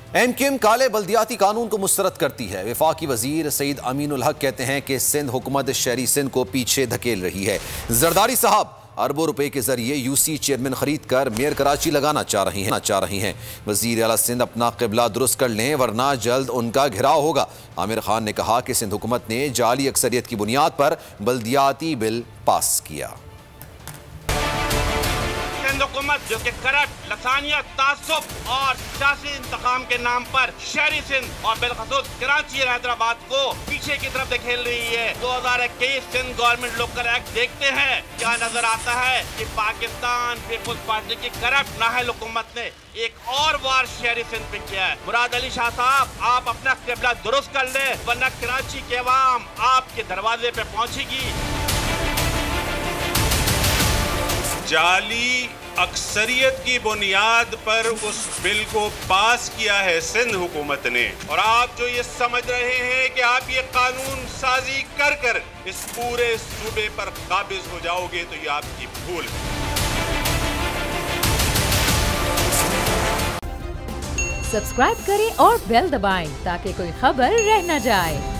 MQM काले बल्दियाती कानून को मुस्तरद करती है। वफाकी वजीर सईद अमीन उल हक कहते हैं कि सिंध हुकूमत शहरी सिंध को पीछे धकेल रही है। जरदारी साहब अरबों रुपए के जरिए यूसी चेयरमैन खरीद कर मेयर कराची लगाना चाह रही हैं। वजीर आला सिंध अपना क़िबला दुरुस्त कर लें वरना जल्द उनका घिराव होगा। आमिर खान ने कहा कि सिंध हुकूमत ने जाली अक्सरियत की बुनियाद पर बल्दियाती बिल पास किया। हुकूमत जो कि करप्ट, लसानियत, तासुब और सियासी इंतकाम के नाम पर शहरी सिंध और बिलखसूस कराची और हैदराबाद को पीछे की तरफ धकेल रही है। 2021 सिंध गवर्नमेंट लोकल एक्ट देखते हैं, क्या नजर आता है कि पाकिस्तान पीपुल्स पार्टी की करप्ट नाहल हुकूमत ने एक और वार शहरी सिंध पे किया है। मुराद अली शाह साहब, आप अपना क़िबला दुरुस्त कर ले वरना कराची के अवाम आपके दरवाजे पे पहुंचेगी। जाली अक्सरियत की बुनियाद पर उस बिल को पास किया है सिंध हुकूमत ने, और आप जो ये समझ रहे हैं कि आप ये कानून साजी कर कर इस पूरे सूबे पर काबिज हो जाओगे, तो ये आपकी भूल है। सब्सक्राइब करें और बेल दबाएं ताकि कोई खबर रह न जाए।